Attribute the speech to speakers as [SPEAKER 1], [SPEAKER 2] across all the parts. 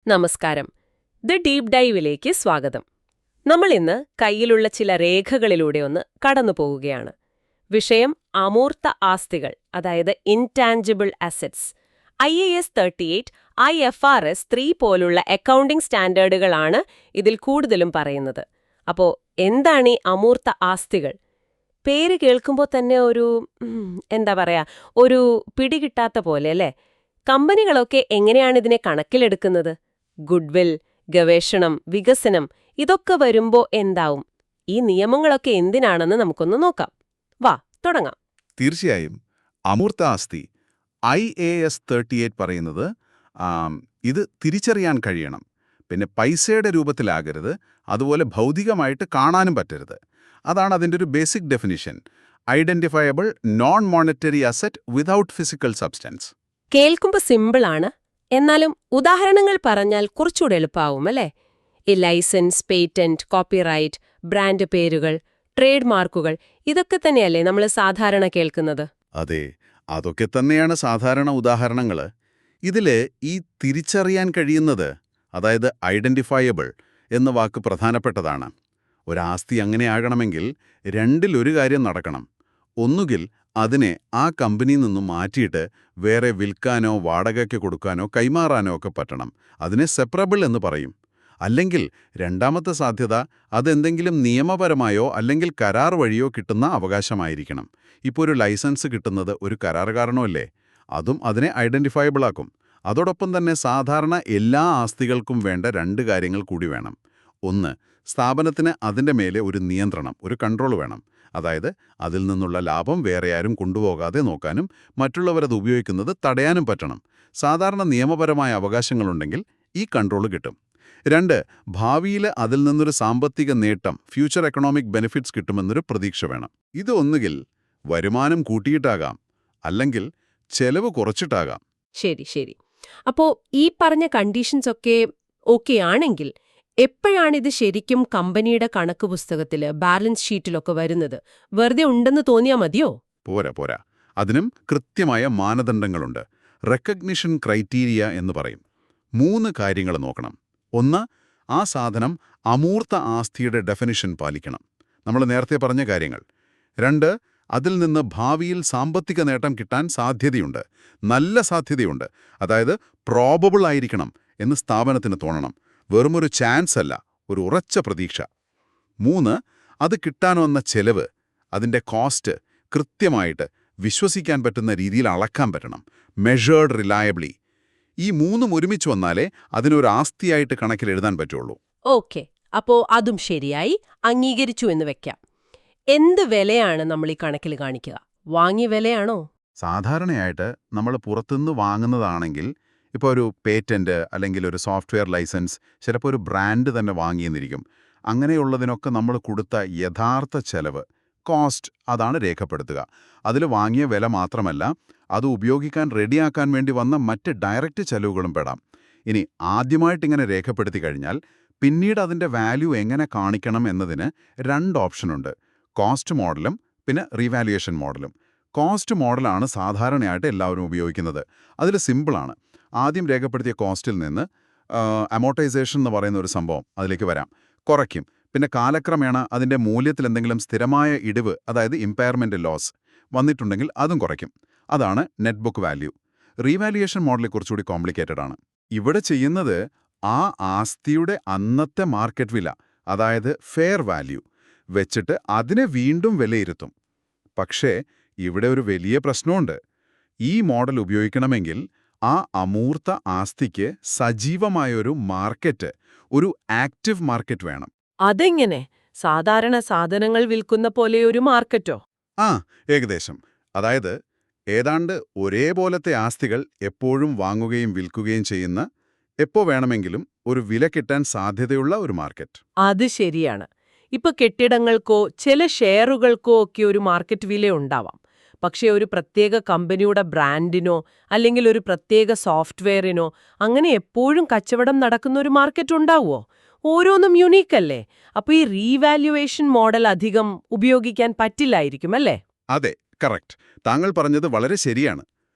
[SPEAKER 1] നമസ്കാരം. The deep ഡൈവിലേക്ക് സ്വാഗതം. നമ്മൾ ഇന്ന് കയ്യിലുള്ള ചില രേഖകളിലൂടെ ഒന്ന് കടന്നു പോവുകയാണ്. വിഷയം അമൂർത്ത ആസ്തികൾ, അതായത് ഇൻടാഞ്ചിബിൾ അസറ്റ്സ്. IAS 38, IFRS 3 പോലുള്ള അക്കൗണ്ടിംഗ് സ്റ്റാൻഡേർഡുകളാണ് ഇതിൽ കൂടുതലും പറയുന്നത്. അപ്പോ എന്താണ് ഈ അമൂർത്ത ആസ്തികൾ? പേര് കേൾക്കുമ്പോൾ തന്നെ എന്താ പറയാ, ഒരു പിടികിട്ടാത്ത പോലെ അല്ലേ? കമ്പനികളൊക്കെ എങ്ങനെയാണ് ഇതിനെ കണക്കിലെടുക്കുന്നത്? ഗുഡ്വിൽ, ഗവേഷണം, വികസനം ഇതൊക്കെ വരുമ്പോ എന്താവും? ഈ നിയമങ്ങളൊക്കെ എന്തിനാണെന്ന് നമുക്കൊന്ന് നോക്കാം. വാ തുടങ്ങാം.
[SPEAKER 2] തീർച്ചയായും. അമൂർത്ത ആസ്തി IAS 38 പറയുന്നത് ഇത് തിരിച്ചറിയാൻ കഴിയണം, പിന്നെ പൈസയുടെ രൂപത്തിലാകരുത്, അതുപോലെ ഭൗതികമായിട്ട് കാണാനും പറ്റരുത്. അതാണ് അതിൻ്റെ ഒരു basic definition. Identifiable non monetary asset without physical substance.
[SPEAKER 1] കേൾക്കുമ്പോൾ സിമ്പിളാണ്, എന്നാലും ഉദാഹരണങ്ങൾ പറഞ്ഞാൽ കുറച്ചുകൂടെ എളുപ്പമാവും അല്ലേ? ഈ ലൈസൻസ്, പേറ്റന്റ്, കോപ്പിറൈറ്റ്, ബ്രാൻഡ് പേരുകൾ, ട്രേഡ് മാർക്കുകൾ ഇതൊക്കെ തന്നെയല്ലേ നമ്മൾ സാധാരണ കേൾക്കുന്നത്?
[SPEAKER 2] അതെ, അതൊക്കെ തന്നെയാണ് സാധാരണ ഉദാഹരണങ്ങൾ. ഇതില് ഈ തിരിച്ചറിയാൻ കഴിയുന്നത്, അതായത് ഐഡന്റിഫയബിൾ എന്ന വാക്ക് പ്രധാനപ്പെട്ടതാണ്. ഒരാസ്തി അങ്ങനെ ആകണമെങ്കിൽ രണ്ടിലൊരു കാര്യം നടക്കണം. ഒന്നുകിൽ അതിനെ ആ കമ്പനിയിൽ നിന്നും മാറ്റിയിട്ട് വേറെ വിൽക്കാനോ വാടകയ്ക്ക് കൊടുക്കാനോ കൈമാറാനോ ഒക്കെ പറ്റണം. അതിനെ സെപ്പറബിൾ എന്ന് പറയും. അല്ലെങ്കിൽ രണ്ടാമത്തെ സാധ്യത, അതെന്തെങ്കിലും നിയമപരമായോ അല്ലെങ്കിൽ കരാർ വഴിയോ കിട്ടുന്ന അവകാശമായിരിക്കണം. ഇപ്പോൾ ഒരു ലൈസൻസ് കിട്ടുന്നത് ഒരു കരാറുകാരനോ അല്ലേ? അതും അതിനെ ഐഡന്റിഫയബിൾ ആക്കും. അതോടൊപ്പം തന്നെ സാധാരണ എല്ലാ ആസ്തികൾക്കും വേണ്ട രണ്ട് കാര്യങ്ങൾ കൂടി വേണം. ഒന്ന്, സ്ഥാപനത്തിന് അതിൻ്റെ മേലെ ഒരു നിയന്ത്രണം, ഒരു കൺട്രോൾ വേണം. അതായത് അതിൽ നിന്നുള്ള ലാഭം വേറെ ആരും കൊണ്ടുപോകാതെ നോക്കാനും മറ്റുള്ളവരത് ഉപയോഗിക്കുന്നത് തടയാനും പറ്റണം. സാധാരണ നിയമപരമായ അവകാശങ്ങളുണ്ടെങ്കിൽ ഈ കൺട്രോൾ കിട്ടും. രണ്ട്, ഭാവിയിൽ അതിൽ നിന്നൊരു സാമ്പത്തിക നേട്ടം, ഫ്യൂച്ചർ എക്കണോമിക് ബെനിഫിറ്റ്സ് കിട്ടുമെന്നൊരു പ്രതീക്ഷ വേണം. ഇത് ഒന്നുകിൽ വരുമാനം കൂട്ടിയിട്ടാകാം, അല്ലെങ്കിൽ ചെലവ് കുറച്ചിട്ടാകാം.
[SPEAKER 1] ശരി. അപ്പോ ഈ പറഞ്ഞ കണ്ടീഷൻസ് ഒക്കെ ഓക്കെ ആണെങ്കിൽ എപ്പോഴാണിത് ശരിക്കും കമ്പനിയുടെ കണക്ക് പുസ്തകത്തില്, ബാലൻസ് ഷീറ്റിലൊക്കെ വരുന്നത്? വെറുതെ ഉണ്ടെന്ന് തോന്നിയാൽ മതിയോ?
[SPEAKER 2] പോരാ. അതിനും കൃത്യമായ മാനദണ്ഡങ്ങളുണ്ട്. റെക്കഗ്നിഷൻ ക്രൈറ്റീരിയ എന്ന് പറയും. 3 കാര്യങ്ങൾ നോക്കണം. ഒന്ന്, ആ സാധനം അമൂർത്ത ആസ്തിയുടെ ഡെഫിനിഷൻ പാലിക്കണം, നമ്മൾ നേരത്തെ പറഞ്ഞ കാര്യങ്ങൾ. 2, അതിൽ നിന്ന് ഭാവിയിൽ സാമ്പത്തിക നേട്ടം കിട്ടാൻ സാധ്യതയുണ്ട്, നല്ല സാധ്യതയുണ്ട്, അതായത് പ്രോബബിൾ ആയിരിക്കണം എന്ന് സ്ഥാപനത്തിന് തോന്നണം. വെറുമൊരു ചാൻസ് അല്ല, ഒരു ഉറച്ച പ്രതീക്ഷ. 3, അത് കിട്ടാനൊന്ന ചെലവ്, അതിൻ്റെ കോസ്റ്റ് കൃത്യമായിട്ട് വിശ്വസിക്കാൻ പറ്റുന്ന രീതിയിൽ അളക്കാൻ പറ്റണം, മെഷേർഡ് റിലയബിളി. ഈ 3 ഒരുമിച്ച് വന്നാലേ അതിനൊരു ആസ്തിയായിട്ട് കണക്കിലെഴുതാൻ പറ്റുള്ളൂ.
[SPEAKER 1] ഓക്കെ, അപ്പോ അതും ശരിയായി, അംഗീകരിച്ചു എന്ന് വെക്കാം. എന്ത് വിലയാണ് നമ്മൾ ഈ കണക്കിൽ കാണിക്കുക? വാങ്ങിയ വിലയാണോ?
[SPEAKER 2] സാധാരണയായിട്ട് നമ്മൾ പുറത്തുനിന്ന് വാങ്ങുന്നതാണെങ്കിൽ, ഇപ്പോൾ ഒരു പേറ്റന്റ് അല്ലെങ്കിൽ ഒരു സോഫ്റ്റ്വെയർ ലൈസൻസ്, ചിലപ്പോൾ ഒരു ബ്രാൻഡ് തന്നെ വാങ്ങിയെന്നിരിക്കും. അങ്ങനെയുള്ളതിനൊക്കെ നമ്മൾ കൊടുത്ത യഥാർത്ഥ ചെലവ്, കോസ്റ്റ്, അതാണ് രേഖപ്പെടുത്തുക. അതിൽ വാങ്ങിയ വില മാത്രമല്ല, അത് ഉപയോഗിക്കാൻ റെഡിയാക്കാൻ വേണ്ടി വന്ന മറ്റ് ഡയറക്റ്റ് ചെലവുകളും പെടാം. ഇനി ആദ്യമായിട്ടിങ്ങനെ രേഖപ്പെടുത്തി കഴിഞ്ഞാൽ പിന്നീട് അതിൻ്റെ വാല്യൂ എങ്ങനെ കാണിക്കണം എന്നതിന് 2 ഓപ്ഷനുണ്ട്: കോസ്റ്റ് മോഡലും പിന്നെ റീവാലുവേഷൻ മോഡലും. കോസ്റ്റ് മോഡലാണ് സാധാരണയായിട്ട് എല്ലാവരും ഉപയോഗിക്കുന്നത്. അതിൽ സിമ്പിളാണ്. ആദ്യം രേഖപ്പെടുത്തിയ കോസ്റ്റിൽ നിന്ന് അമോർട്ടൈസേഷൻ എന്ന് പറയുന്ന ഒരു സംഭവം അതിലേക്ക് വരാം, കുറയ്ക്കും. പിന്നെ കാലക്രമേണ അതിൻ്റെ മൂല്യത്തിൽ എന്തെങ്കിലും സ്ഥിരമായ ഇടിവ്, അതായത് ഇമ്പയർമെൻ്റ് ലോസ് വന്നിട്ടുണ്ടെങ്കിൽ അതും കുറയ്ക്കും. അതാണ് net book value. Revaluation model കുറച്ചുകൂടി കോംപ്ലിക്കേറ്റഡ് ആണ്. ഇവിടെ ചെയ്യുന്നത് ആ ആസ്തിയുടെ അന്നത്തെ മാർക്കറ്റ് വില, അതായത് ഫെയർ വാല്യൂ വെച്ചിട്ട് അതിനെ വീണ്ടും വിലയിരുത്തും. പക്ഷേ ഇവിടെ ഒരു വലിയ പ്രശ്നമുണ്ട്. ഈ മോഡൽ ഉപയോഗിക്കണമെങ്കിൽ ആ അമൂർത്ത ആസ്തിക്ക് സജീവമായൊരു മാർക്കറ്റ്, ഒരു ആക്റ്റീവ് മാർക്കറ്റ് വേണം.
[SPEAKER 1] അതെങ്ങനെ? സാധാരണ സാധനങ്ങൾ വിൽക്കുന്ന പോലെ ഒരു മാർക്കറ്റോ?
[SPEAKER 2] ഏകദേശം. അതായത് ഏതാണ്ട് ഒരേപോലത്തെ ആസ്തികൾ എപ്പോഴും വാങ്ങുകയും വിൽക്കുകയും ചെയ്യുന്ന, എപ്പോ വേണമെങ്കിലും ഒരു വില കിട്ടാൻ സാധ്യതയുള്ള ഒരു മാർക്കറ്റ്.
[SPEAKER 1] അത് ശരിയാണ്. ഇപ്പൊ കെട്ടിടങ്ങൾക്കോ ചില ഷെയറുകൾക്കോ ഒക്കെ ഒരു മാർക്കറ്റ് വില ഉണ്ടാവാം. പക്ഷേ ഒരു പ്രത്യേക കമ്പനിയുടെ ബ്രാൻഡിനോ അല്ലെങ്കിൽ ഒരു പ്രത്യേക സോഫ്റ്റ്വെയറിനോ അങ്ങനെ എപ്പോഴും കച്ചവടം നടക്കുന്ന ഒരു മാർക്കറ്റ് ഉണ്ടാവുമോ? ഓരോന്നും യുണീക്കല്ലേ? അപ്പോൾ ഈ റീവാല്യുവേഷൻ മോഡൽ അധികം ഉപയോഗിക്കാൻ പറ്റില്ലായിരിക്കും അല്ലേ?
[SPEAKER 2] അതെ, കറക്റ്റ്. താങ്കൾ പറഞ്ഞത് വളരെ ശരിയാണ്.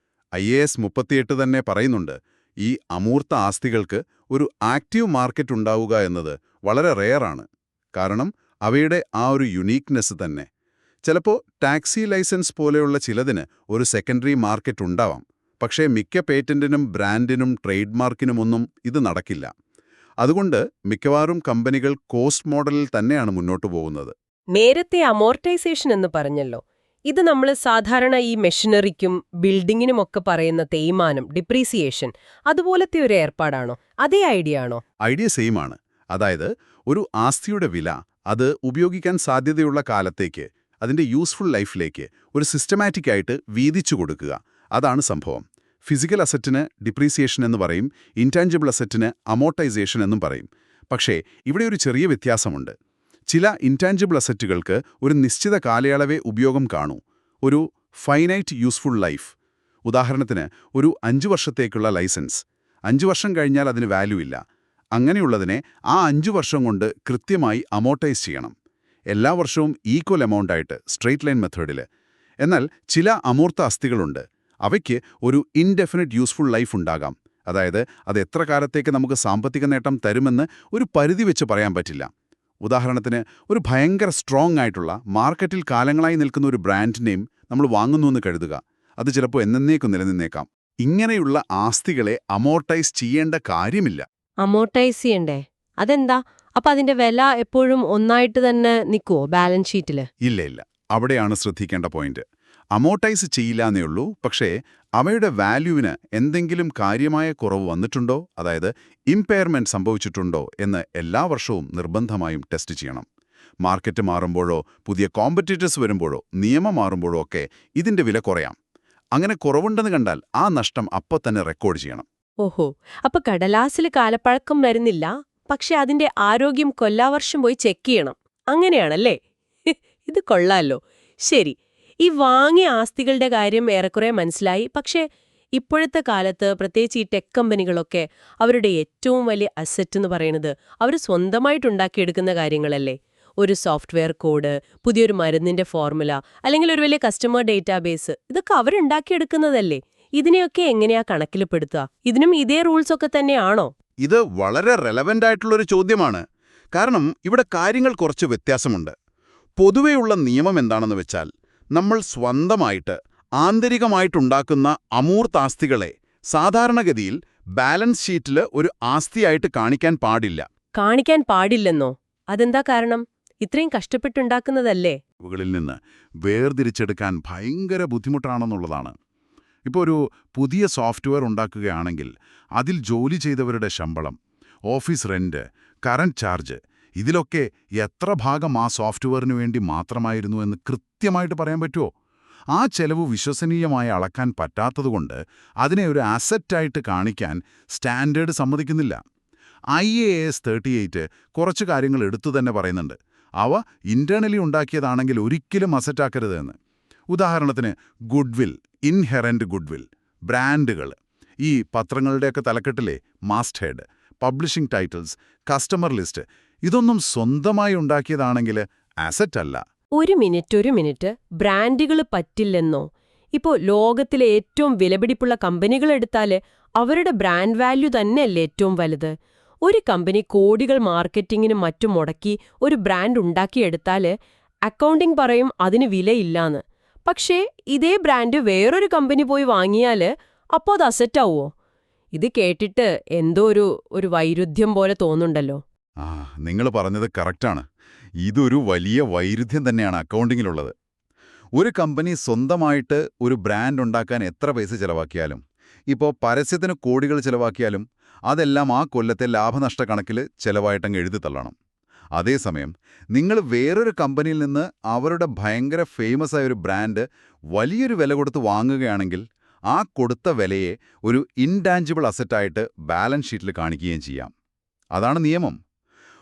[SPEAKER 2] IAS 38 തന്നെ പറയുന്നുണ്ട്, ഈ അമൂർത്ത ആസ്തികൾക്ക് ഒരു ആക്റ്റീവ് മാർക്കറ്റ് ഉണ്ടാവുക എന്നത് വളരെ റെയറാണ്. കാരണം അവയുടെ ആ ഒരു യുണീക്നെസ് തന്നെ. ചിലപ്പോൾ ടാക്സി ലൈസൻസ് പോലെയുള്ള ചിലതിന് ഒരു സെക്കൻഡറി മാർക്കറ്റ് ഉണ്ടാവാം. പക്ഷേ മിക്ക പേറ്റന്റിനും ബ്രാൻഡിനും ട്രേഡ് മാർക്കിനുമൊന്നും ഇത് നടക്കില്ല. അതുകൊണ്ട് മിക്കവാറും കമ്പനികൾ കോസ്റ്റ് മോഡലിൽ തന്നെയാണ് മുന്നോട്ടു പോകുന്നത്.
[SPEAKER 1] നേരത്തെ അമോർട്ടൈസേഷൻ എന്ന് പറഞ്ഞല്ലോ. ഇത് നമ്മൾ സാധാരണ ഈ മെഷീനറിക്കും ബിൽഡിങ്ങിനുമൊക്കെ പറയുന്ന തേയ്മാനം, ഡിപ്രീസിയേഷൻ, അതുപോലത്തെ ഒരു ഏർപ്പാടാണോ? അതേ ഐഡിയ ആണോ?
[SPEAKER 2] ഐഡിയ സെയിം ആണ്. അതായത് ഒരു ആസ്തിയുടെ വില അത് ഉപയോഗിക്കാൻ സാധ്യതയുള്ള കാലത്തേക്ക്, അതിന്റെ യൂസ്ഫുൾ ലൈഫിലേക്ക് ഒരു സിസ്റ്റമാറ്റിക് ആയിട്ട് വീതിച്ചു കൊടുക്കുക. അതാണ് സംഭവം. ഫിസിക്കൽ അസറ്റിന് ഡിപ്രീസിയേഷൻ എന്ന് പറയും, ഇൻടാഞ്ചിബിൾ അസറ്റിന് അമോർട്ടൈസേഷൻ എന്നും പറയും. പക്ഷേ ഇവിടെ ഒരു ചെറിയ വ്യത്യാസമുണ്ട്. ചില ഇൻടാഞ്ചിബിൾ അസറ്റുകൾക്ക് ഒരു നിശ്ചിത കാലയളവേ ഉപയോഗം കാണൂ, ഒരു ഫൈനൈറ്റ് യൂസ്ഫുൾ ലൈഫ്. ഉദാഹരണത്തിന് ഒരു 5 വർഷത്തേക്കുള്ള ലൈസൻസ്. 5 വർഷം കഴിഞ്ഞാൽ അതിന് വാല്യൂ ഇല്ല. അങ്ങനെയുള്ളതിനെ ആ 5 വർഷം കൊണ്ട് കൃത്യമായി അമോർട്ടൈസ് ചെയ്യണം, എല്ലാ വർഷവും ഈക്വൽ എമൗണ്ടായിട്ട്, സ്ട്രെയിറ്റ് ലൈൻ മെത്തേഡിൽ. എന്നാൽ ചില അമൂർത്ത ആസ്തികളുണ്ട്. അവയ്ക്ക് ഒരു ഇൻഡെഫിനിറ്റ് യൂസ്ഫുൾ ലൈഫ് ഉണ്ടാകാം. അതായത് അത് എത്ര കാലത്തേക്ക് നമുക്ക് സാമ്പത്തിക നേട്ടം തരുമെന്ന് ഒരു പരിധി വെച്ച് പറയാൻ പറ്റില്ല. ഉദാഹരണത്തിന് ഒരു ഭയങ്കര സ്ട്രോങ് ആയിട്ടുള്ള മാർക്കറ്റിൽ കാലങ്ങളായി നിൽക്കുന്ന ഒരു ബ്രാൻഡ് നെയിം നമ്മൾ വാങ്ങുന്നുവെന്ന് കരുതുക. അത് ചിലപ്പോൾ എന്നേക്കും നിലനിന്നേക്കാം. ഇങ്ങനെയുള്ള ആസ്തികളെ അമോർട്ടൈസ് ചെയ്യേണ്ട കാര്യമില്ല.
[SPEAKER 1] അമോർട്ടൈസ് ചെയ്യണ്ടേ? അതെന്താ? അപ്പൊ അതിന്റെ വില എപ്പോഴും ഒന്നായിട്ട് തന്നെ നിൽക്കുവോ ബാലൻസ് ഷീറ്റില്?
[SPEAKER 2] ഇല്ല. അവിടെയാണ് ശ്രദ്ധിക്കേണ്ട പോയിന്റ്. അമോർട്ടൈസ് ചെയ്യില്ലാന്നേ ഉള്ളൂ. പക്ഷേ അവയുടെ വാല്യൂവിന് എന്തെങ്കിലും കാര്യമായ കുറവ് വന്നിട്ടുണ്ടോ, അതായത് ഇംപെയർമെന്റ് സംഭവിച്ചിട്ടുണ്ടോ എന്ന് എല്ലാ വർഷവും നിർബന്ധമായും ടെസ്റ്റ് ചെയ്യണം. മാർക്കറ്റ് മാറുമ്പോഴോ പുതിയ കോമ്പറ്റീറ്റേഴ്സ് വരുമ്പോഴോ നിയമം മാറുമ്പോഴോ ഒക്കെ ഇതിന്റെ വില കുറയാം. അങ്ങനെ കുറവുണ്ടെന്ന് കണ്ടാൽ ആ നഷ്ടം അപ്പോൾ തന്നെ റെക്കോർഡ് ചെയ്യണം.
[SPEAKER 1] ഓഹോ, അപ്പൊ കടലാസിൽ കാലപ്പഴക്കം വരുന്നില്ല, പക്ഷെ അതിന്റെ ആരോഗ്യം കൊല്ലാവർഷം പോയി ചെക്ക് ചെയ്യണം. അങ്ങനെയാണല്ലേ? ഇത് കൊള്ളാലോ. ശരി, ഈ വാങ്ങിയ ആസ്തികളുടെ കാര്യം ഏറെക്കുറെ മനസ്സിലായി. പക്ഷേ ഇപ്പോഴത്തെ കാലത്ത് പ്രത്യേകിച്ച് ഈ ടെക് കമ്പനികളൊക്കെ അവരുടെ ഏറ്റവും വലിയ അസറ്റ് എന്ന് പറയുന്നത് അവർ സ്വന്തമായിട്ടുണ്ടാക്കിയെടുക്കുന്ന കാര്യങ്ങളല്ലേ? ഒരു സോഫ്റ്റ്വെയർ കോഡ്, പുതിയൊരു മരുന്നിന്റെ ഫോർമുല, അല്ലെങ്കിൽ ഒരു വലിയ കസ്റ്റമർ ഡേറ്റാബേസ്, ഇതൊക്കെ അവരുണ്ടാക്കിയെടുക്കുന്നതല്ലേ? ഇതിനെയൊക്കെ എങ്ങനെയാ കണക്കിൽപ്പെടുത്തുക? ഇതിനും ഇതേ റൂൾസൊക്കെ തന്നെയാണോ?
[SPEAKER 2] ഇത് വളരെ റെലവൻ്റ് ആയിട്ടുള്ളൊരു ചോദ്യമാണ്. കാരണം ഇവിടെ കാര്യങ്ങൾ കുറച്ച് വ്യത്യാസമുണ്ട്. പൊതുവെയുള്ള നിയമം എന്താണെന്ന് വെച്ചാൽ, നമ്മൾ സ്വന്തമായിട്ട് ആന്തരികമായിട്ടുണ്ടാക്കുന്ന അമൂർത്ത ആസ്തികളെ സാധാരണഗതിയിൽ ബാലൻസ് ഷീറ്റിൽ ഒരു ആസ്തിയായിട്ട് കാണിക്കാൻ പാടില്ല.
[SPEAKER 1] കാണിക്കാൻ പാടില്ലെന്നോ? അതെന്താ കാരണം? ഇത്രയും കഷ്ടപ്പെട്ടുണ്ടാക്കുന്നതല്ലേ?
[SPEAKER 2] ഇവകളിൽ നിന്ന് വേർതിരിച്ചെടുക്കാൻ ഭയങ്കര ബുദ്ധിമുട്ടാണെന്നുള്ളതാണ്. ഇപ്പോൾ ഒരു പുതിയ സോഫ്റ്റ്വെയർ ഉണ്ടാക്കുകയാണെങ്കിൽ അതിൽ ജോലി ചെയ്തവരുടെ ശമ്പളം, ഓഫീസ് റെന്റ്, കറന്റ് ചാർജ്, ഇതിലൊക്കെ എത്ര ഭാഗം ആ സോഫ്റ്റ്വെയറിനു വേണ്ടി മാത്രമായിരുന്നു എന്ന് കൃത്യമായിട്ട് പറയാൻ പറ്റുമോ? ആ ചെലവ് വിശ്വസനീയമായി അളക്കാൻ പറ്റാത്തതുകൊണ്ട് അതിനെ ഒരു അസറ്റായിട്ട് കാണിക്കാൻ സ്റ്റാൻഡേർഡ് സമ്മതിക്കുന്നില്ല. IAS 38 കുറച്ച് കാര്യങ്ങൾ എടുത്തു തന്നെ പറയുന്നുണ്ട്. അവ ഇന്റേണലി ഉണ്ടാക്കിയതാണെങ്കിൽ ഒരിക്കലും അസറ്റാക്കരുത് എന്ന്. ഉദാഹരണത്തിന് ഗുഡ്വിൽ, ഇൻഹെറന്റ് ഗുഡ്വിൽ, ബ്രാൻഡുകൾ, ഈ പത്രങ്ങളുടെയൊക്കെ തലക്കെട്ടിലെ masthead, publishing titles, customer list, ഇതൊന്നും സ്വന്തമായി ഉണ്ടാക്കിയതാണെങ്കിൽ അസറ്റ് അല്ല.
[SPEAKER 1] ഒരു മിനിറ്റ്, ബ്രാൻഡുകൾ പറ്റില്ലെന്നോ? ഇപ്പോ ലോകത്തിലെ ഏറ്റവും വിലപിടിപ്പുള്ള കമ്പനികൾ എടുത്താല് അവരുടെ ബ്രാൻഡ് വാല്യൂ തന്നെയല്ലേ ഏറ്റവും വലുത്? ഒരു കമ്പനി കോടികൾ മാർക്കറ്റിങ്ങിനും മറ്റും മുടക്കി ഒരു ബ്രാൻഡ് ഉണ്ടാക്കിയെടുത്താല് അക്കൗണ്ടിംഗ് പറയും അതിന് വിലയില്ലാന്ന്. പക്ഷേ ഇതേ ബ്രാൻഡ് വേറൊരു കമ്പനി പോയി വാങ്ങിയാല് അപ്പോൾ അത് അസറ്റാവോ? ഇത് കേട്ടിട്ട് എന്തോ ഒരു വൈരുദ്ധ്യം പോലെ തോന്നുന്നുണ്ടല്ലോ.
[SPEAKER 2] നിങ്ങൾ പറഞ്ഞത് കറക്റ്റാണ്. ഇതൊരു വലിയ വൈരുദ്ധ്യം തന്നെയാണ് അക്കൗണ്ടിങ്ങിലുള്ളത്. ഒരു കമ്പനി സ്വന്തമായിട്ട് ഒരു ബ്രാൻഡ് ഉണ്ടാക്കാൻ എത്ര പൈസ ചെലവാക്കിയാലും, ഇപ്പോൾ പരസ്യത്തിന് കോടികൾ ചെലവാക്കിയാലും അതെല്ലാം ആ കൊല്ലത്തെ ലാഭനഷ്ട കണക്കിൽ ചെലവായിട്ടങ്ങ് എഴുതി തള്ളണം. അതേസമയം നിങ്ങൾ വേറൊരു കമ്പനിയിൽ നിന്ന് അവരുടെ ഭയങ്കര ഫേമസ് ആയ ഒരു ബ്രാൻഡ് വലിയൊരു വില കൊടുത്ത് വാങ്ങുകയാണെങ്കിൽ ആ കൊടുത്ത വിലയെ ഒരു ഇൻടാഞ്ചിബിൾ അസറ്റായിട്ട് ബാലൻസ് ഷീറ്റിൽ കാണിക്കുകയും ചെയ്യാം. അതാണ് നിയമം.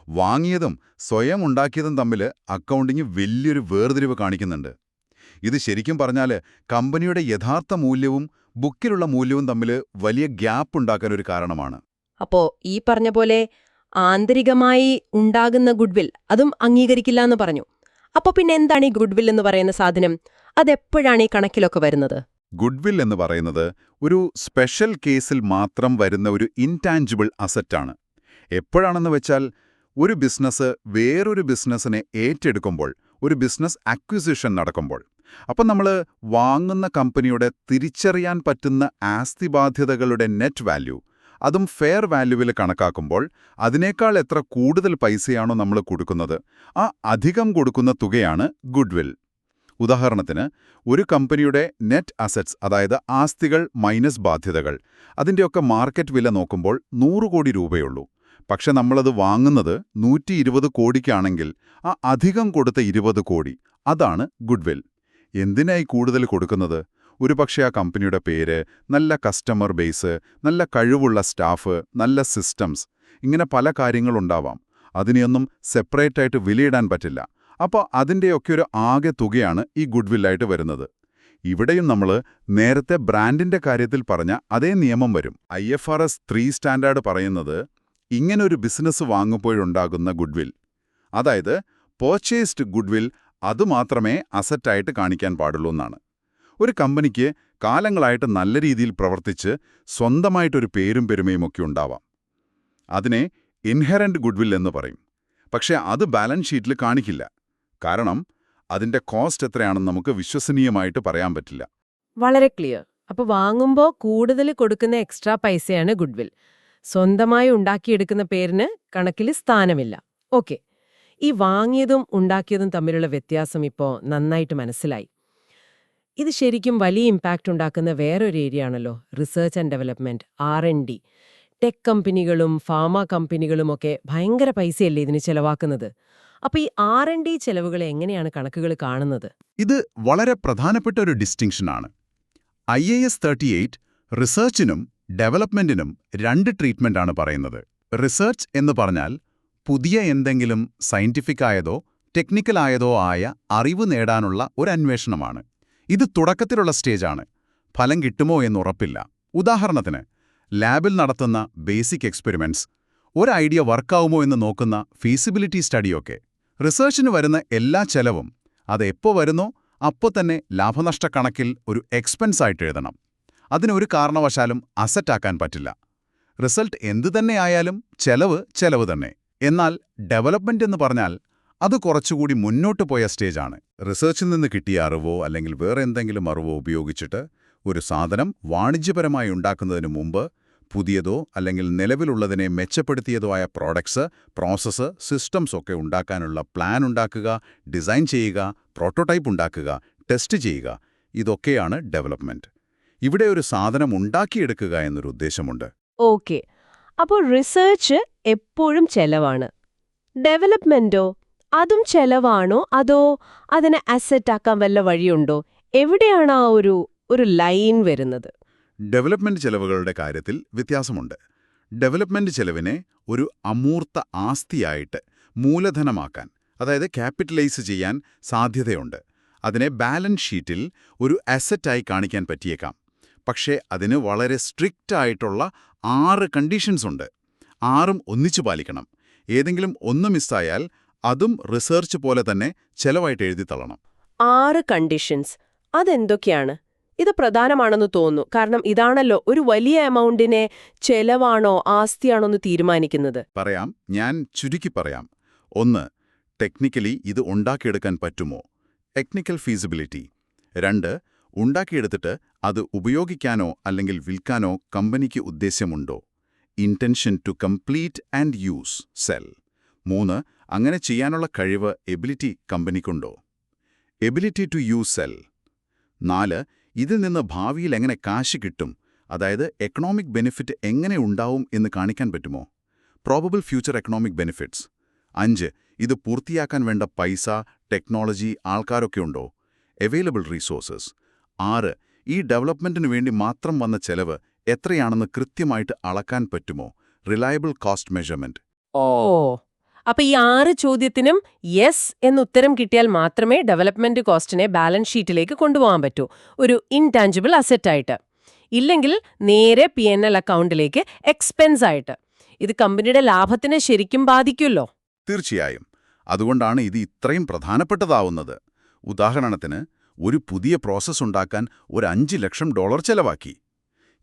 [SPEAKER 2] വാങ്ങിയതും സ്വയം ഉണ്ടാക്കിയതും തമ്മിൽ അക്കൗണ്ടിങ് വലിയൊരു വേർതിരിവ് കാണിക്കുന്നുണ്ട്. ഇത് ശരിക്കും പറഞ്ഞാൽ കമ്പനിയുടെ യഥാർത്ഥ മൂല്യവും ബുക്കിലുള്ള മൂല്യവും തമ്മിൽ വലിയ ഗ്യാപ്പ് ഉണ്ടാക്കാനൊരു കാരണമാണ്.
[SPEAKER 1] അപ്പോ ഈ പറഞ്ഞ പോലെ ആന്തരികമായി ഉണ്ടാകുന്ന ഗുഡ്വിൽ അതും അംഗീകരിക്കില്ല എന്ന് പറഞ്ഞു. അപ്പൊ പിന്നെ എന്താണ് ഈ ഗുഡ്വിൽ എന്ന് പറയുന്ന സാധനം? അതെപ്പോഴാണ് ഈ കണക്കിലൊക്കെ വരുന്നത്?
[SPEAKER 2] ഗുഡ്വിൽ എന്ന് പറയുന്നത് ഒരു സ്പെഷ്യൽ കേസിൽ മാത്രം വരുന്ന ഒരു ഇൻടാഞ്ചിബിൾ അസറ്റാണ്. എപ്പോഴാണെന്ന് വെച്ചാൽ ഒരു ബിസിനസ് വേറൊരു ബിസിനസ്സിനെ ഏറ്റെടുക്കുമ്പോൾ, ഒരു ബിസിനസ് അക്വിസിഷൻ നടക്കുമ്പോൾ, അപ്പം നമ്മൾ വാങ്ങുന്ന കമ്പനിയുടെ തിരിച്ചറിയാൻ പറ്റുന്ന ആസ്തിബാധ്യതകളുടെ നെറ്റ് വാല്യൂ, അതും ഫെയർ വാല്യൂവിൽ കണക്കാക്കുമ്പോൾ അതിനേക്കാൾ എത്ര കൂടുതൽ പൈസയാണോ നമ്മൾ കൊടുക്കുന്നത്, ആ അധികം കൊടുക്കുന്ന തുകയാണ് ഗുഡ്വിൽ. ഉദാഹരണത്തിന്, ഒരു കമ്പനിയുടെ നെറ്റ് അസറ്റ്സ്, അതായത് ആസ്തികൾ മൈനസ് ബാധ്യതകൾ, അതിൻ്റെയൊക്കെ മാർക്കറ്റ് വില നോക്കുമ്പോൾ 100 കോടി രൂപയുള്ളൂ. പക്ഷെ നമ്മളത് വാങ്ങുന്നത് 120 കോടിക്കാണെങ്കിൽ ആ അധികം കൊടുത്ത 20 കോടി, അതാണ് ഗുഡ്വിൽ. എന്തിനായി കൂടുതൽ കൊടുക്കുന്നത്? ഒരുപക്ഷെ ആ കമ്പനിയുടെ പേര്, നല്ല കസ്റ്റമർ ബേസ്, നല്ല കഴിവുള്ള സ്റ്റാഫ്, നല്ല സിസ്റ്റംസ്, ഇങ്ങനെ പല കാര്യങ്ങളുണ്ടാവാം. അതിനെയൊന്നും സെപ്പറേറ്റായിട്ട് വിലയിടാൻ പറ്റില്ല. അപ്പോൾ അതിൻ്റെയൊക്കെ ഒരു ആകെ തുകയാണ് ഈ ഗുഡ്വില്ലായിട്ട് വരുന്നത്. ഇവിടെയും നമ്മൾ നേരത്തെ ബ്രാൻഡിൻ്റെ കാര്യത്തിൽ പറഞ്ഞ അതേ നിയമം വരും. IFRS 3 സ്റ്റാൻഡേർഡ് പറയുന്നത് ഇങ്ങനൊരു ബിസിനസ് വാങ്ങുമ്പോഴുണ്ടാകുന്ന ഗുഡ്വിൽ, അതായത് പർച്ചേസ്ഡ് ഗുഡ്വിൽ, അതുമാത്രമേ അസറ്റായിട്ട് കാണിക്കാൻ പാടുള്ളൂ എന്നാണ്. ഒരു കമ്പനിക്ക് കാലങ്ങളായിട്ട് നല്ല രീതിയിൽ പ്രവർത്തിച്ച് സ്വന്തമായിട്ടൊരു പേരും പെരുമയുമൊക്കെ ഉണ്ടാവാം. അതിനെ ഇൻഹെറന്റ് ഗുഡ്വിൽ എന്ന് പറയും. പക്ഷേ അത് ബാലൻസ് ഷീറ്റിൽ കാണിക്കില്ല. കാരണം അതിൻ്റെ കോസ്റ്റ് എത്രയാണെന്ന് നമുക്ക് വിശ്വസനീയമായിട്ട് പറയാൻ പറ്റില്ല.
[SPEAKER 1] വളരെ ക്ലിയർ. അപ്പോൾ വാങ്ങുമ്പോൾ കൂടുതൽ കൊടുക്കുന്ന എക്സ്ട്രാ പൈസയാണ് ഗുഡ്വിൽ. സ്വന്തമായി ഉണ്ടാക്കിയെടുക്കുന്ന പേരിന് കണക്കിൽ സ്ഥാനമില്ല. ഓക്കെ, ഈ വാങ്ങിയതും ഉണ്ടാക്കിയതും തമ്മിലുള്ള വ്യത്യാസം ഇപ്പോൾ നന്നായിട്ട് മനസ്സിലായി. ഇത് ശരിക്കും വലിയ ഇമ്പാക്റ്റ് ഉണ്ടാക്കുന്ന വേറൊരു ഏരിയ ആണല്ലോ research and development, R&D. Tech കമ്പനികളും ഫാർമ കമ്പനികളുമൊക്കെ ഭയങ്കര പൈസയല്ലേ ഇതിന് ചെലവാക്കുന്നത്. അപ്പോൾ ഈ R&D ചെലവുകളെ എങ്ങനെയാണ് കണക്കുകൾ കാണുന്നത്?
[SPEAKER 2] ഇത് വളരെ പ്രധാനപ്പെട്ട ഒരു ഡിസ്റ്റിങ്ഷനാണ്. IAS 38 റിസർച്ചിനും ഡെവലപ്മെന്റിനും 2 ട്രീറ്റ്മെന്റാണ് പറയുന്നത്. റിസർച്ച് എന്ന് പറഞ്ഞാൽ പുതിയ എന്തെങ്കിലും സയന്റിഫിക് ആയതോ ടെക്നിക്കൽ ആയതോ ആയ അറിവ് നേടാനുള്ള ഒരു അന്വേഷണമാണ്. ഇത് തുടക്കത്തിലുള്ള സ്റ്റേജാണ്. ഫലം കിട്ടുമോ എന്നുറപ്പില്ല. ഉദാഹരണത്തിന്, ലാബിൽ നടത്തുന്ന ബേസിക് എക്സ്പെരിമെന്റ്സ്, ഒരു ഐഡിയ വർക്കാവുമോ എന്ന് നോക്കുന്ന ഫീസിബിലിറ്റി സ്റ്റഡിയൊക്കെ. റിസർച്ചിന് വരുന്ന എല്ലാ ചെലവും അത് എപ്പോൾ വരുന്നോ അപ്പോൾ തന്നെ ലാഭനഷ്ട കണക്കിൽ ഒരു എക്സ്പെൻസ് ആയിട്ട് എഴുതണം. അതിനൊരു കാരണവശാലും അസറ്റാക്കാൻ പറ്റില്ല. റിസൾട്ട് എന്തു തന്നെയായാലും ചെലവ് തന്നെ. എന്നാൽ ഡെവലപ്മെന്റ് എന്ന് പറഞ്ഞാൽ അത് കുറച്ചുകൂടി മുന്നോട്ട് പോയ സ്റ്റേജാണ്. റിസർച്ചിൽ നിന്ന് കിട്ടിയ അറിവോ അല്ലെങ്കിൽ വേറെ എന്തെങ്കിലും അറിവോ ഉപയോഗിച്ചിട്ട് ഒരു സാധനം വാണിജ്യപരമായി ഉണ്ടാക്കുന്നതിന് മുമ്പ് പുതിയതോ അല്ലെങ്കിൽ നിലവിലുള്ളതിനെ മെച്ചപ്പെടുത്തിയതോ ആയ പ്രോഡക്ട്സ്, പ്രോസസ്സ്, സിസ്റ്റംസ് ഒക്കെ ഉണ്ടാക്കാനുള്ള പ്ലാൻ ഉണ്ടാക്കുക, ഡിസൈൻ ചെയ്യുക, പ്രോട്ടോടൈപ്പ് ഉണ്ടാക്കുക, ടെസ്റ്റ് ചെയ്യുക. ഇതൊക്കെയാണ് ഡെവലപ്മെന്റ്. ഇവിടെ ഒരു സാധനം ഉണ്ടാക്കിയെടുക്കുക എന്നൊരു ഉദ്ദേശമുണ്ട്.
[SPEAKER 1] ഓക്കെ, അപ്പോൾ റിസർച്ച് എപ്പോഴും ചെലവാണ്. ഡെവലപ്മെന്റോ അതും ചെലവാണോ, അതോ അതിനെ അസറ്റാക്കാൻ വല്ല വഴിയുണ്ടോ? എവിടെയാണ് ആ ഒരു ലൈൻ വരുന്നത്?
[SPEAKER 2] ഡെവലപ്മെന്റ് ചെലവുകളുടെ കാര്യത്തിൽ വ്യത്യാസമുണ്ട്. ഡെവലപ്മെന്റ് ചെലവിനെ ഒരു അമൂർത്ത ആസ്തിയായിട്ട് മൂലധനമാക്കാൻ, അതായത് ക്യാപിറ്റലൈസ് ചെയ്യാൻ സാധ്യതയുണ്ട്. അതിനെ ബാലൻസ് ഷീറ്റിൽ ഒരു അസറ്റായി കാണിക്കാൻ പറ്റിയേക്കാം. പക്ഷേ അതിന് വളരെ സ്ട്രിക്റ്റ് ആയിട്ടുള്ള 6 കണ്ടീഷൻസ് ഉണ്ട്. 6ഉം ഒന്നിച്ചു പാലിക്കണം. ഏതെങ്കിലും ഒന്ന് മിസ്സായാൽ അതും റിസർച്ച് പോലെ തന്നെ ചെലവായിട്ട് എഴുതിത്തള്ളണം.
[SPEAKER 1] 6 കണ്ടീഷൻസ് അതെന്തൊക്കെയാണ്? ഇത് പ്രധാനമാണെന്ന് തോന്നുന്നു. കാരണം ഇതാണല്ലോ ഒരു വലിയ എമൗണ്ടിനെ ചെലവാണോ ആസ്തിയാണോ എന്ന് തീരുമാനിക്കുന്നത്.
[SPEAKER 2] പറയാം, ഞാൻ ചുരുക്കി പറയാം. 1. ടെക്നിക്കലി ഇത് ഉണ്ടാക്കിയെടുക്കാൻ പറ്റുമോ? Technical feasibility. 2. ഉണ്ടാക്കിയെടുത്തിട്ട് അത് ഉപയോഗിക്കാനോ അല്ലെങ്കിൽ വിൽക്കാനോ കമ്പനിക്ക് ഉദ്ദേശ്യമുണ്ടോ? Intention to complete and use sell. 3. അങ്ങനെ ചെയ്യാനുള്ള കഴിവ്, എബിലിറ്റി കമ്പനിക്കുണ്ടോ? Ability to use sell. 4. ഇതിൽ നിന്ന് ഭാവിയിൽ എങ്ങനെ കാശ് കിട്ടും, അതായത് എക്കണോമിക് ബെനിഫിറ്റ് എങ്ങനെ ഉണ്ടാവും എന്ന് കാണിക്കാൻ പറ്റുമോ? Probable future economic benefits. 5. ഇത് പൂർത്തിയാക്കാൻ വേണ്ട പൈസ, ടെക്നോളജി, ആൾക്കാരൊക്കെ ഉണ്ടോ? Available resources. 6. ഈ ഡെവലപ്മെന്റിനു വേണ്ടി മാത്രം വന്ന ചെലവ് എത്രയാണെന്ന് കൃത്യമായിട്ട് അളക്കാൻ പറ്റുമോ? Reliable cost measurement.
[SPEAKER 1] ഓ, അപ്പൊ ഈ 6 ചോദ്യത്തിനും യെസ് എന്നുത്തരം കിട്ടിയാൽ മാത്രമേ ഡെവലപ്മെന്റ് കോസ്റ്റിനെ ബാലൻസ് ഷീറ്റിലേക്ക് കൊണ്ടുപോകാൻ പറ്റൂ, ഒരു ഇൻടാഞ്ചിബിൾ അസറ്റായിട്ട്. ഇല്ലെങ്കിൽ നേരെ P&L അക്കൗണ്ടിലേക്ക് എക്സ്പെൻസ് ആയിട്ട്. ഇത് കമ്പനിയുടെ ലാഭത്തിനെ ശരിക്കും ബാധിക്കുമല്ലോ.
[SPEAKER 2] തീർച്ചയായും. അതുകൊണ്ടാണ് ഇത് ഇത്രയും പ്രധാനപ്പെട്ടതാവുന്നത്. ഉദാഹരണത്തിന്, ഒരു പുതിയ പ്രോസസ്സ് ഉണ്ടാക്കാൻ ഒരു $5 ലക്ഷം ചെലവാക്കി.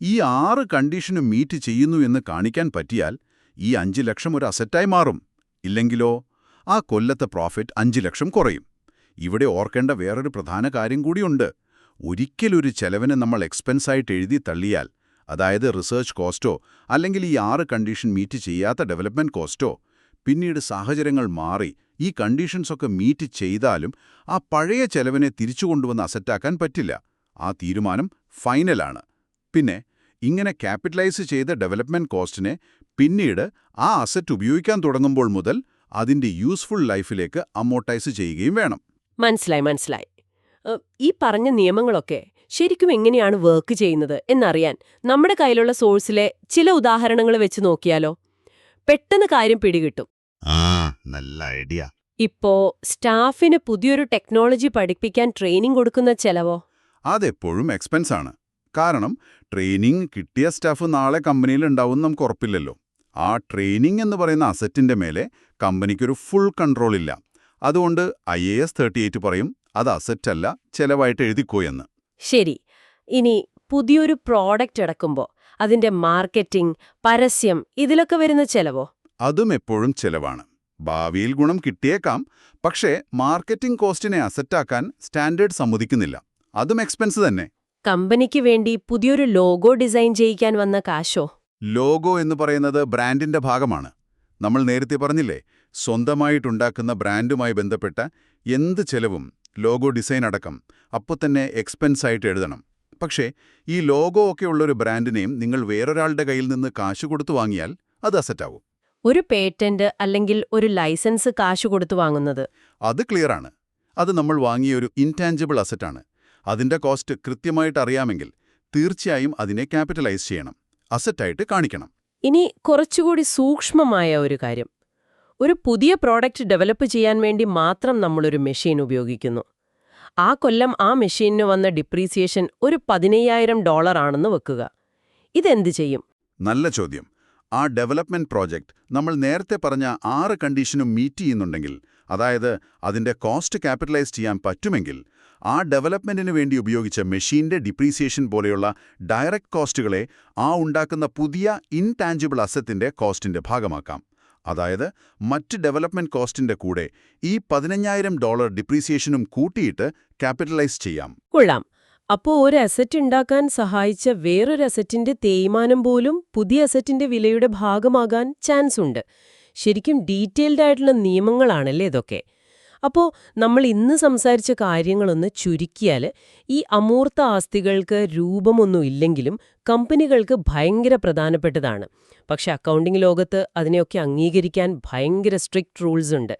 [SPEAKER 2] ഈ 6 കണ്ടീഷനും മീറ്റ് ചെയ്യുന്നു എന്ന് കാണിക്കാൻ പറ്റിയാൽ ഈ 5 ലക്ഷം ഒരു അസറ്റായി മാറും. ഇല്ലെങ്കിലോ ആ കൊല്ലത്തെ പ്രോഫിറ്റ് 5 ലക്ഷം കുറയും. ഇവിടെ ഓർക്കേണ്ട വേറൊരു പ്രധാന കാര്യം കൂടിയുണ്ട്. ഒരിക്കലൊരു ചെലവിനെ നമ്മൾ എക്സ്പെൻസായിട്ട് എഴുതി തള്ളിയാൽ, അതായത് റിസർച്ച് കോസ്റ്റോ അല്ലെങ്കിൽ ഈ 6 കണ്ടീഷൻ മീറ്റ് ചെയ്യാത്ത ഡെവലപ്മെന്റ് കോസ്റ്റോ, പിന്നീട് സാഹചര്യങ്ങൾ മാറി ഈ കണ്ടീഷൻസൊക്കെ മീറ്റ് ചെയ്താലും ആ പഴയ ചെലവിനെ തിരിച്ചു കൊണ്ടുവന്ന് അസറ്റാക്കാൻ പറ്റില്ല. ആ തീരുമാനം ഫൈനലാണ്. പിന്നെ ഇങ്ങനെ ക്യാപിറ്റലൈസ് ചെയ്ത ഡെവലപ്മെന്റ് കോസ്റ്റിനെ പിന്നീട് ആ അസറ്റ് ഉപയോഗിക്കാൻ തുടങ്ങുമ്പോൾ മുതൽ അതിന്റെ യൂസ്ഫുൾ ലൈഫിലേക്ക് അമോർട്ടൈസ് ചെയ്യുകയും വേണം.
[SPEAKER 1] മനസ്സിലായി. ഈ പറഞ്ഞ നിയമങ്ങളൊക്കെ ശരിക്കും എങ്ങനെയാണ് വർക്ക് ചെയ്യുന്നത് എന്നറിയാൻ നമ്മുടെ കയ്യിലുള്ള സോഴ്സിലെ ചില ഉദാഹരണങ്ങൾ വെച്ച് നോക്കിയാലോ? പെട്ടെന്ന് കാര്യം പിടികിട്ടും.
[SPEAKER 2] നല്ല ഐഡിയ.
[SPEAKER 1] ഇപ്പോ സ്റ്റാഫിന് പുതിയൊരു ടെക്നോളജി പഠിപ്പിക്കാൻ ട്രെയിനിങ് കൊടുക്കുന്ന ചെലവോ?
[SPEAKER 2] അതെപ്പോഴും എക്സ്പെൻസാണ്. കാരണം ട്രെയിനിങ് കിട്ടിയ സ്റ്റാഫ് നാളെ കമ്പനിയിൽ ഉണ്ടാവും നമുക്ക് ഉറപ്പില്ലല്ലോ. ആ ട്രെയിനിങ് എന്ന് പറയുന്ന അസറ്റിന്റെ മേലെ കമ്പനിക്കൊരു ഫുൾ കൺട്രോൾ ഇല്ല. അതുകൊണ്ട് IAS 38 പറയും അത് അസറ്റല്ല, ചെലവായിട്ട് എഴുതിക്കോ എന്ന്.
[SPEAKER 1] ശരി. ഇനി പുതിയൊരു പ്രോഡക്റ്റ് ഇറക്കുമ്പോൾ അതിന്റെ മാർക്കറ്റിംഗ്, പരസ്യം ഇതിലൊക്കെ വരുന്ന ചെലവോ?
[SPEAKER 2] അതും എപ്പോഴും ചെലവാണ്. ഭാവിയിൽ ഗുണം കിട്ടിയേക്കാം, പക്ഷേ മാർക്കറ്റിംഗ് കോസ്റ്റിനെ അസറ്റാക്കാൻ സ്റ്റാൻഡേർഡ് സമ്മതിക്കുന്നില്ല. അതും എക്സ്പെൻസ് തന്നെ.
[SPEAKER 1] കമ്പനിക്ക് വേണ്ടി പുതിയൊരു ലോഗോ ഡിസൈൻ ചെയ്യിക്കാൻ വന്ന കാശോ?
[SPEAKER 2] ലോഗോ എന്ന് പറയുന്നത് ബ്രാൻഡിന്റെ ഭാഗമാണ്. നമ്മൾ നേരത്തെ പറഞ്ഞില്ലേ, സ്വന്തമായിട്ടുണ്ടാക്കുന്ന ബ്രാൻഡുമായി ബന്ധപ്പെട്ട എന്ത് ചെലവും ലോഗോ ഡിസൈൻ അടക്കം അപ്പോൾ തന്നെ എക്സ്പെൻസായിട്ട് എഴുതണം. പക്ഷേ ഈ ലോഗോ ഒക്കെ ഉള്ളൊരു ബ്രാൻഡിനെയും നിങ്ങൾ വേറൊരാളുടെ കയ്യിൽ നിന്ന് കാശ് കൊടുത്തു വാങ്ങിയാൽ അത് അസറ്റാവും.
[SPEAKER 1] ഒരു പേറ്റന്റ് അല്ലെങ്കിൽ ഒരു ലൈസൻസ് കാശ് കൊടുത്തു വാങ്ങുന്നത്
[SPEAKER 2] അത് ക്ലിയറാണ്. അത് നമ്മൾ വാങ്ങിയ ഒരു ഇൻടാഞ്ചിബിൾ അസറ്റാണ്. അതിന്റെ കോസ്റ്റ് കൃത്യമായിട്ട് അറിയാമെങ്കിൽ തീർച്ചയായും അതിനെ ക്യാപിറ്റലൈസ് ചെയ്യണം, അസറ്റായിട്ട് കാണിക്കണം.
[SPEAKER 1] ഇനി കുറച്ചുകൂടി സൂക്ഷ്മമായ ഒരു കാര്യം. ഒരു പുതിയ പ്രോഡക്റ്റ് ഡെവലപ്പ് ചെയ്യാൻ വേണ്ടി മാത്രം നമ്മളൊരു മെഷീൻ ഉപയോഗിക്കുന്നു. ആ കൊല്ലം ആ മെഷീനിന് വന്ന ഡിപ്രീസിയേഷൻ ഒരു $15,000 ആണെന്ന് വെക്കുക. ഇതെന്ത് ചെയ്യും?
[SPEAKER 2] നല്ല ചോദ്യം. ആ ഡെവലപ്മെന്റ് പ്രോജക്റ്റ് നമ്മൾ നേരത്തെ പറഞ്ഞ 6 കണ്ടീഷനും മീറ്റ് ചെയ്യുന്നുണ്ടെങ്കിൽ, അതായത് അതിന്റെ കോസ്റ്റ് ക്യാപിറ്റലൈസ് ചെയ്യാൻ പറ്റുമെങ്കിൽ, ആ ഡെവലപ്മെന്റിന് വേണ്ടി ഉപയോഗിച്ച മെഷീന്റെ ഡിപ്രീസിയേഷൻ പോലെയുള്ള ഡയറക്റ്റ് കോസ്റ്റുകളെ ആ ഉണ്ടാക്കുന്ന പുതിയ ഇൻടാഞ്ചിബിൾ അസറ്റിന്റെ കോസ്റ്റിന്റെ ഭാഗമാക്കാം. അതായത് മറ്റ് ഡെവലപ്മെന്റ് കോസ്റ്റിന്റെ കൂടെ ഈ $15,000 ഡിപ്രീസിയേഷനും കൂട്ടിയിട്ട് ക്യാപിറ്റലൈസ് ചെയ്യാം.
[SPEAKER 1] കൊള്ളാം. അപ്പോൾ ഒരു അസറ്റ് ഉണ്ടാക്കാൻ സഹായിച്ച വേറൊരു അസറ്റിന്റെ തേയ്മാനം പോലും പുതിയ അസറ്റിന്റെ വിലയുടെ ഭാഗമാകാൻ ചാൻസ് ഉണ്ട്. ശരിക്കും ഡീറ്റെയിൽഡ് ആയിട്ടുള്ള നിയമങ്ങളാണല്ലേ ഇതൊക്കെ? അപ്പോൾ നമ്മൾ ഇന്ന് സംസാരിച്ച കാര്യങ്ങളൊന്ന് ചുരുക്കിയാൽ, ഈ അമൂർത്ത ആസ്തികൾക്ക് രൂപമൊന്നും ഇല്ലെങ്കിലും കമ്പനികൾക്ക് ഭയങ്കര പ്രധാനപ്പെട്ടതാണ്. പക്ഷെ അക്കൗണ്ടിംഗ് ലോകത്ത് അതിനെയൊക്കെ അംഗീകരിക്കാൻ ഭയങ്കര സ്ട്രിക്റ്റ് റൂൾസ് ഉണ്ട്.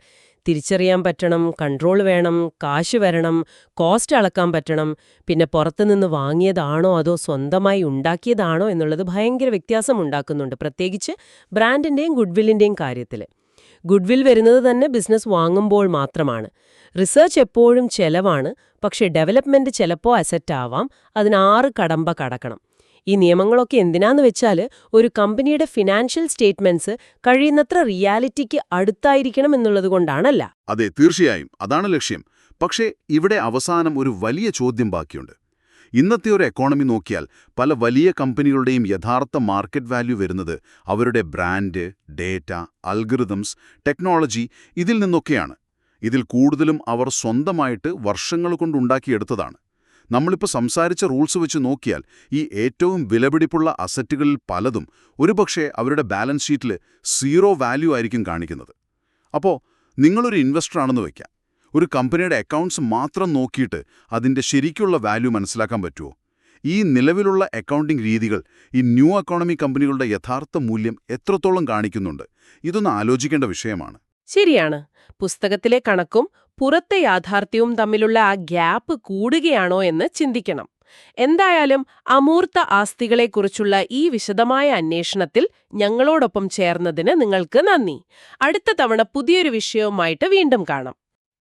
[SPEAKER 1] തിരിച്ചറിയാൻ പറ്റണം, കൺട്രോൾ വേണം, കാശ് വരണം, കോസ്റ്റ് അളക്കാൻ പറ്റണം. പിന്നെ പുറത്തുനിന്ന് വാങ്ങിയതാണോ അതോ സ്വന്തമായി ഉണ്ടാക്കിയതാണോ എന്നുള്ളത് ഭയങ്കര വ്യത്യാസമുണ്ടാക്കുന്നുണ്ട്, പ്രത്യേകിച്ച് ബ്രാൻഡിന്റെയും ഗുഡ്വില്ലിന്റെയും കാര്യത്തിൽ. ഗുഡ്വിൽ വരുന്നത് തന്നെ ബിസിനസ് വാങ്ങുമ്പോൾ മാത്രമാണ്. റിസർച്ച് എപ്പോഴും ചെലവാണ്, പക്ഷേ ഡെവലപ്മെന്റ് ചിലപ്പോൾ അസറ്റ് ആവാം. അതിന് 6 കടമ്പ കടക്കണം. ഈ നിയമങ്ങളൊക്കെ എന്തിനാന്ന് വെച്ചാൽ ഒരു കമ്പനിയുടെ ഫിനാൻഷ്യൽ സ്റ്റേറ്റ്മെന്റ്സ് കഴിയുന്നത്ര റിയാലിറ്റിക്ക് അടുത്തായിരിക്കണം എന്നുള്ളതുകൊണ്ടാണല്ല.
[SPEAKER 2] അതെ, തീർച്ചയായും അതാണ് ലക്ഷ്യം. പക്ഷേ ഇവിടെ അവസാനം ഒരു വലിയ ചോദ്യം ബാക്കിയുണ്ട്. ഇന്നത്തെ ഒരു എക്കോണമി നോക്കിയാൽ പല വലിയ കമ്പനികളുടെയും യഥാർത്ഥ മാർക്കറ്റ് വാല്യൂ വരുന്നത് അവരുടെ ബ്രാൻഡ്, ഡേറ്റ, അൽഗറിതംസ്, ടെക്നോളജി ഇതിൽ നിന്നൊക്കെയാണ്. ഇതിൽ കൂടുതലും അവർ സ്വന്തമായിട്ട് വർഷങ്ങൾ കൊണ്ടുണ്ടാക്കിയെടുത്തതാണ്. നമ്മളിപ്പോൾ സംസാരിച്ച റൂൾസ് വെച്ച് നോക്കിയാൽ ഈ ഏറ്റവും വിലപിടിപ്പുള്ള അസറ്റുകളിൽ പലതും ഒരുപക്ഷെ അവരുടെ ബാലൻസ് ഷീറ്റിൽ 0 വാല്യൂ ആയിരിക്കും കാണിക്കുന്നത്. അപ്പോൾ നിങ്ങളൊരു ഇൻവെസ്റ്ററാണെന്ന് വയ്ക്കാം. ഒരു കമ്പനിയുടെ അക്കൗണ്ട്സ് മാത്രം നോക്കിയിട്ട് അതിൻ്റെ ശരിക്കുള്ള വാല്യൂ മനസ്സിലാക്കാൻ പറ്റുമോ? ഈ നിലവിലുള്ള അക്കൗണ്ടിംഗ് രീതികൾ ഈ ന്യൂ എക്കോണമി കമ്പനികളുടെ യഥാർത്ഥ മൂല്യം എത്രത്തോളം കാണിക്കുന്നുണ്ട്? ഇതൊന്ന് ആലോചിക്കേണ്ട വിഷയമാണ്.
[SPEAKER 1] ശരിയാണ്. പുസ്തകത്തിലെ കണക്കും പുറത്തെ യാഥാർത്ഥ്യവും തമ്മിലുള്ള ആ ഗ്യാപ്പ് കൂടുകയാണോ എന്ന് ചിന്തിക്കണം. എന്തായാലും അമൂർത്ത ആസ്തികളെക്കുറിച്ചുള്ള ഈ വിശദമായ അന്വേഷണത്തിൽ ഞങ്ങളോടൊപ്പം ചേർന്നതിന് നിങ്ങൾക്ക് നന്ദി. അടുത്ത തവണ പുതിയൊരു വിഷയവുമായിട്ട് വീണ്ടും കാണാം.